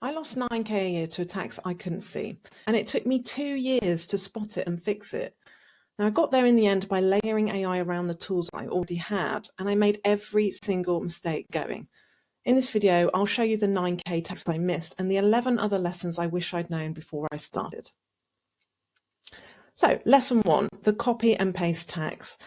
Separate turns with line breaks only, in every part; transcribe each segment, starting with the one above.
I lost 9K a year to a tax I couldn't see, and it took me 2 years to spot it and fix it. Now, I got there in the end by layering AI around the tools I already had, and I made every single mistake going. In this video, I'll show you the 9K tax I missed and the 11 other lessons I wish I'd known before I started. So, lesson 1, the copy and paste tax.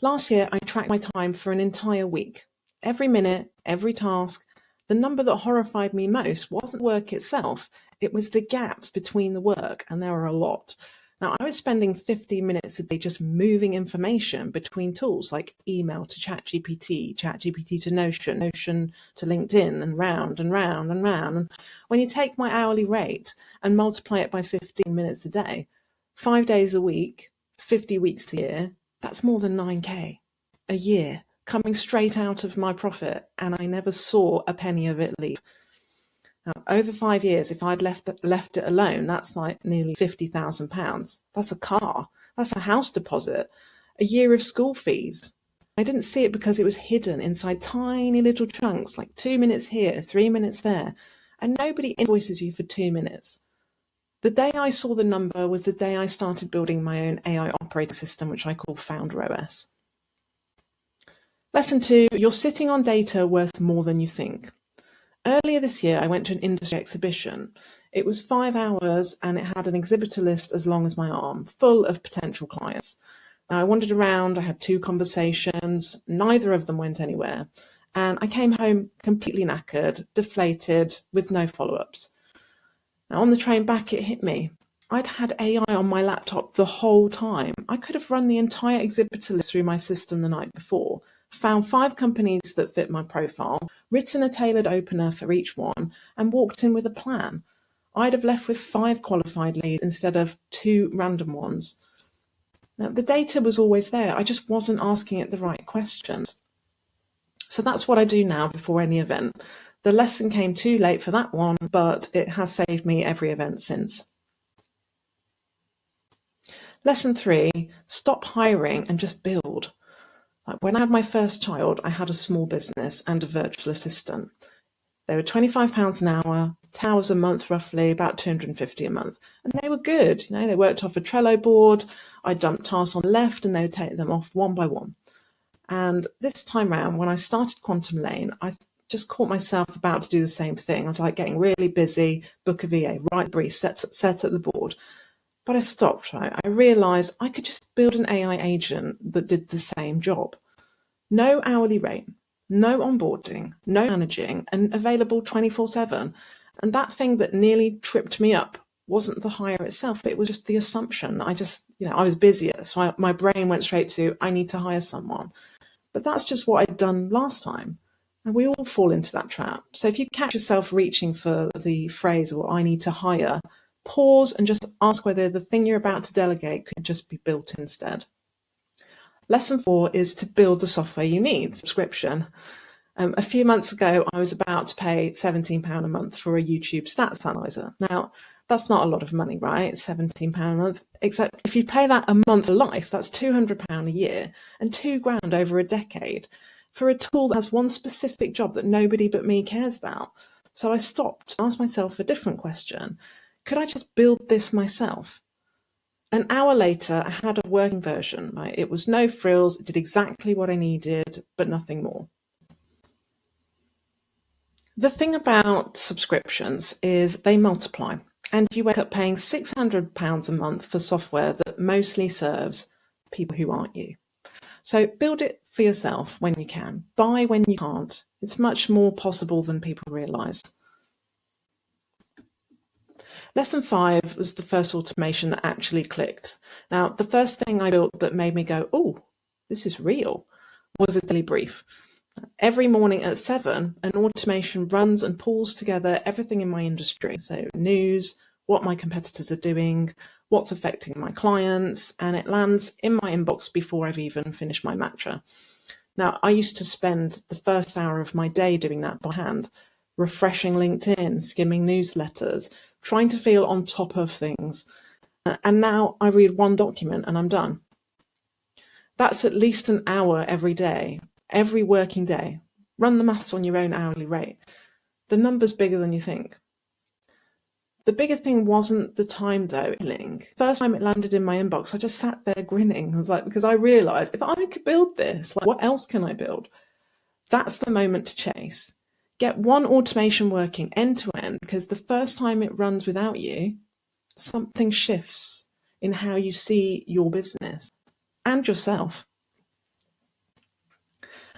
Last year, I tracked my time for an entire week. Every minute, every task. The number that horrified me most wasn't work itself, it was the gaps between the work, and there were a lot. Now, I was spending 15 minutes a day just moving information between tools like email to ChatGPT, ChatGPT to Notion, Notion to LinkedIn, and round and round and round. And when you take my hourly rate and multiply it by 15 minutes a day, 5 days a week, 50 weeks a year, that's more than 9K a year coming straight out of my profit, and I never saw a penny of it leave. Now, over 5 years, if I'd left it alone, that's like nearly £50,000. That's a car. That's a house deposit. A year of school fees. I didn't see it because it was hidden inside tiny little chunks, like 2 minutes here, 3 minutes there. And nobody invoices you for 2 minutes. The day I saw the number was the day I started building my own AI operating system, which I call Founder OS. Lesson 2, you're sitting on data worth more than you think. Earlier this year, I went to an industry exhibition. It was 5 hours and it had an exhibitor list as long as my arm, full of potential clients. Now, I wandered around, I had 2 conversations, neither of them went anywhere. And I came home completely knackered, deflated, with no follow-ups. Now, on the train back, it hit me. I'd had AI on my laptop the whole time. I could have run the entire exhibitor list through my system the night before, found 5 companies that fit my profile, written a tailored opener for each one, and walked in with a plan. I'd have left with 5 qualified leads instead of 2 random ones. Now, the data was always there. I just wasn't asking it the right questions. So that's what I do now before any event. The lesson came too late for that one, but it has saved me every event since. Lesson 3, stop hiring and just build. Like when I had my first child, I had a small business and a virtual assistant. They were £25 an hour, 10 hours a month roughly, about £250 a month. And they were good. They worked off a Trello board. I dumped tasks on the left and they would take them off one by one. And this time round, when I started Quantum Lane, I just caught myself about to do the same thing. I was like getting really busy, book a VA, write brief, set at the board. But I stopped, right? I realized I could just build an AI agent that did the same job. No hourly rate, no onboarding, no managing, and available 24/7. And that thing that nearly tripped me up wasn't the hire itself, it was just the assumption. I was busier, so my brain went straight to, I need to hire someone. But that's just what I'd done last time. And we all fall into that trap. So if you catch yourself reaching for the phrase, or I need to hire, pause and just ask whether the thing you're about to delegate could just be built instead. Lesson 4 is to build the software you need, subscription. A few months ago, I was about to pay £17 a month for a YouTube stats analyzer. Now, that's not a lot of money, right? £17 a month, except if you pay that a month for life, that's £200 a year and £2,000 over a decade for a tool that has one specific job that nobody but me cares about. So I stopped and asked myself a different question. Could I just build this myself? An hour later, I had a working version. Right? It was no frills, it did exactly what I needed, but nothing more. The thing about subscriptions is they multiply, and you wake up paying £600 a month for software that mostly serves people who aren't you. So build it for yourself when you can. Buy when you can't. It's much more possible than people realise. Lesson 5 was the first automation that actually clicked. Now, the first thing I built that made me go, oh, this is real, was a daily brief. Every morning at 7, an automation runs and pulls together everything in my industry. So news, what my competitors are doing, what's affecting my clients, and it lands in my inbox before I've even finished my matcha. Now, I used to spend the first hour of my day doing that by hand, refreshing LinkedIn, skimming newsletters, trying to feel on top of things. And now I read one document and I'm done. That's at least an hour every day, every working day. Run the maths on your own hourly rate. The number's bigger than you think. The bigger thing wasn't the time though. First time it landed in my inbox, I just sat there grinning. I was like, because I realized if I could build this, like what else can I build? That's the moment to chase. Get one automation working end to end, because the first time it runs without you, something shifts in how you see your business and yourself.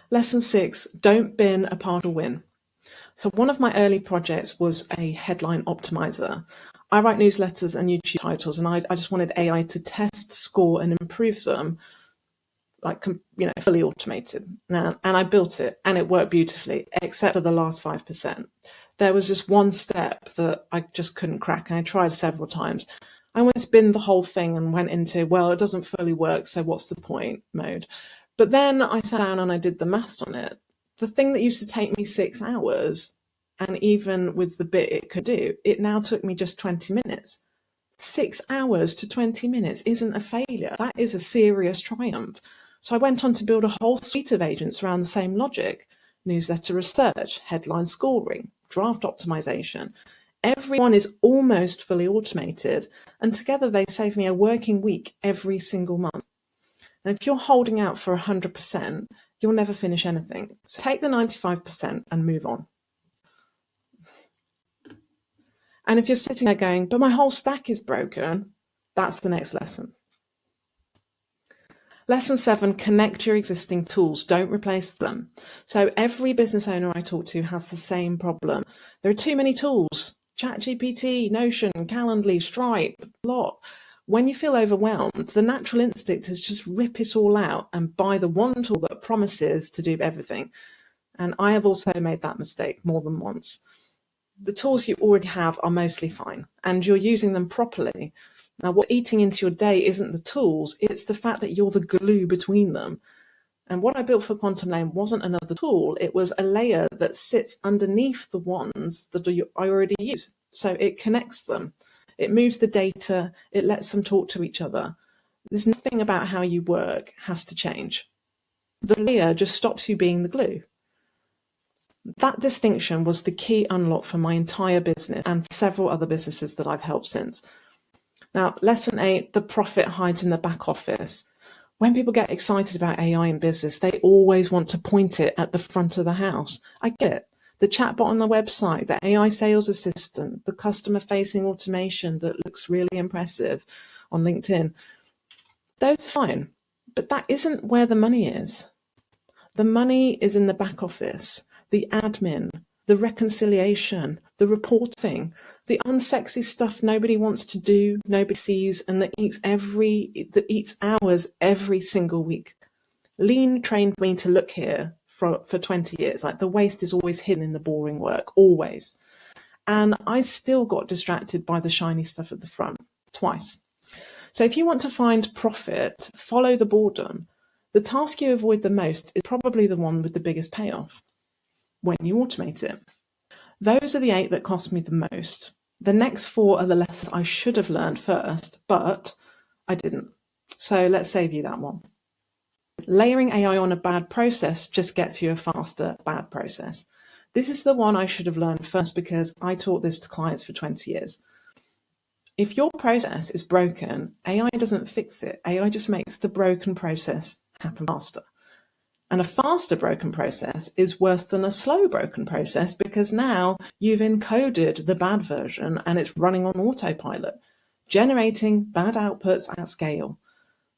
Lesson 6, don't bin a partial win. So one of my early projects was a headline optimizer. I write newsletters and YouTube titles, and I just wanted AI to test, score, and improve them, like, fully automated. And I built it, and it worked beautifully, except for the last 5%. There was just one step that I just couldn't crack, and I tried several times. I almost binned the whole thing and went into, well, it doesn't fully work, so what's the point mode. But then I sat down and I did the maths on it. The thing that used to take me 6 hours, and even with the bit it could do, it now took me just 20 minutes. 6 hours to 20 minutes isn't a failure. That is a serious triumph. So I went on to build a whole suite of agents around the same logic: newsletter research, headline scoring, draft optimization. Everyone is almost fully automated, and together they save me a working week every single month. And if you're holding out for 100%, you'll never finish anything. So take the 95% and move on. And if you're sitting there going, but my whole stack is broken, that's the next lesson. Lesson 7, connect your existing tools, don't replace them. So every business owner I talk to has the same problem. There are too many tools: ChatGPT, Notion, Calendly, Stripe, a lot. When you feel overwhelmed, the natural instinct is just rip it all out and buy the one tool that promises to do everything. And I have also made that mistake more than once. The tools you already have are mostly fine, and you're using them properly. Now, what's eating into your day isn't the tools, it's the fact that you're the glue between them. And what I built for Quantum Lane wasn't another tool, it was a layer that sits underneath the ones that I already use. So it connects them, it moves the data, it lets them talk to each other. There's nothing about how you work has to change. The layer just stops you being the glue. That distinction was the key unlock for my entire business and several other businesses that I've helped since. Now, lesson 8, the profit hides in the back office. When people get excited about AI in business, they always want to point it at the front of the house. I get it. The chatbot on the website, the AI sales assistant, the customer-facing automation that looks really impressive on LinkedIn, those are fine. But that isn't where the money is. The money is in the back office, the admin, the reconciliation, the reporting, the unsexy stuff nobody wants to do, nobody sees, and that eats hours every single week. Lean trained me to look here for 20 years. Like, the waste is always hidden in the boring work, always. And I still got distracted by the shiny stuff at the front, twice. So if you want to find profit, follow the boredom. The task you avoid the most is probably the one with the biggest payoff when you automate it. Those are the 8 that cost me the most. The next 4 are the lessons I should have learned first, but I didn't. So let's save you that one. Layering AI on a bad process just gets you a faster bad process. This is the one I should have learned first, because I taught this to clients for 20 years. If your process is broken, AI doesn't fix it. AI just makes the broken process happen faster. And a faster broken process is worse than a slow broken process, because now you've encoded the bad version and it's running on autopilot, generating bad outputs at scale.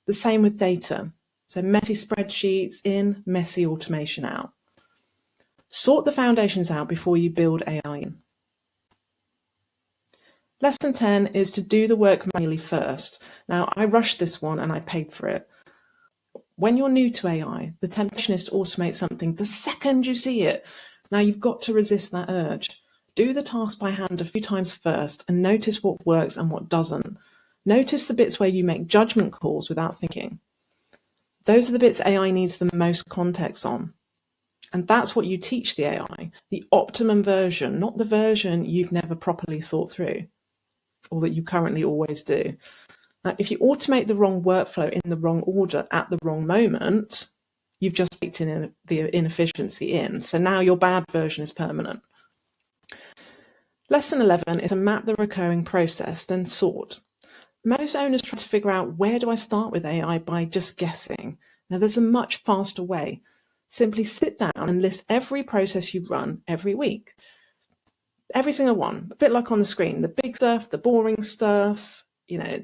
The same with data. So messy spreadsheets in, messy automation out. Sort the foundations out before you build AI in. Lesson 10 is to do the work manually first. Now, I rushed this one and I paid for it. When you're new to AI, the temptation is to automate something the second you see it. Now, you've got to resist that urge. Do the task by hand a few times first and notice what works and what doesn't. Notice the bits where you make judgment calls without thinking. Those are the bits AI needs the most context on. And that's what you teach the AI, the optimum version, not the version you've never properly thought through, or that you currently always do. Now, if you automate the wrong workflow in the wrong order at the wrong moment, you've just baked in the inefficiency in. So now your bad version is permanent. Lesson 11 is to map the recurring process, then sort. Most owners try to figure out, where do I start with AI, by just guessing. Now, there's a much faster way. Simply sit down and list every process you run every week. Every single one, a bit like on the screen, the big stuff, the boring stuff,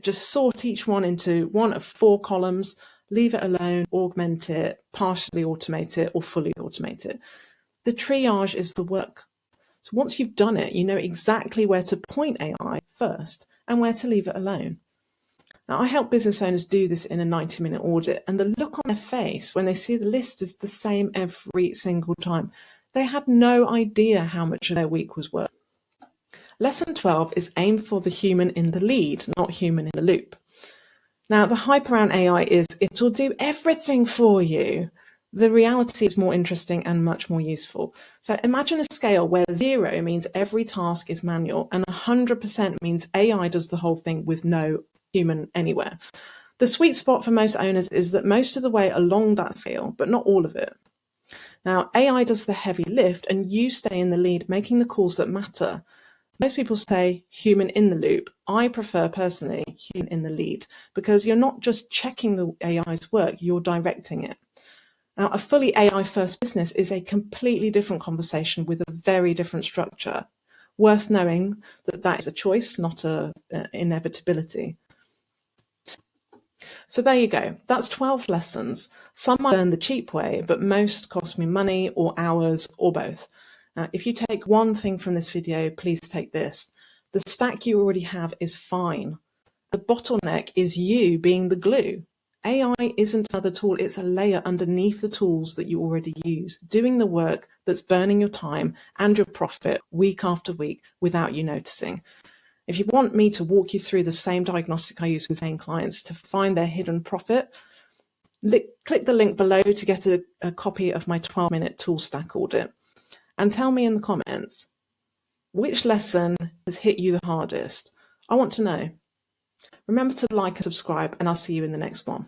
just sort each one into one of 4 columns, leave it alone, augment it, partially automate it, or fully automate it. The triage is the work. So once you've done it, you know exactly where to point AI first and where to leave it alone. Now, I help business owners do this in a 90-minute audit, and the look on their face when they see the list is the same every single time. They had no idea how much of their week was worth. Lesson 12 is aim for the human in the lead, not human in the loop. Now, the hype around AI is it will do everything for you. The reality is more interesting and much more useful. So imagine a scale where 0 means every task is manual and 100% means AI does the whole thing with no human anywhere. The sweet spot for most owners is that most of the way along that scale, but not all of it. Now, AI does the heavy lift and you stay in the lead, making the calls that matter. Most people say human in the loop. I prefer personally human in the lead, because you're not just checking the AI's work, you're directing it. Now, a fully AI first business is a completely different conversation with a very different structure. Worth knowing that that is a choice, not an inevitability. So there you go. That's 12 lessons. Some I learned the cheap way, but most cost me money or hours or both. If you take one thing from this video, please take this. The stack you already have is fine. The bottleneck is you being the glue. AI isn't another tool, it's a layer underneath the tools that you already use, doing the work that's burning your time and your profit week after week without you noticing. If you want me to walk you through the same diagnostic I use with paying clients to find their hidden profit, click the link below to get a copy of my 12-minute tool stack audit. And tell me in the comments, which lesson has hit you the hardest? I want to know. Remember to like and subscribe, and I'll see you in the next one.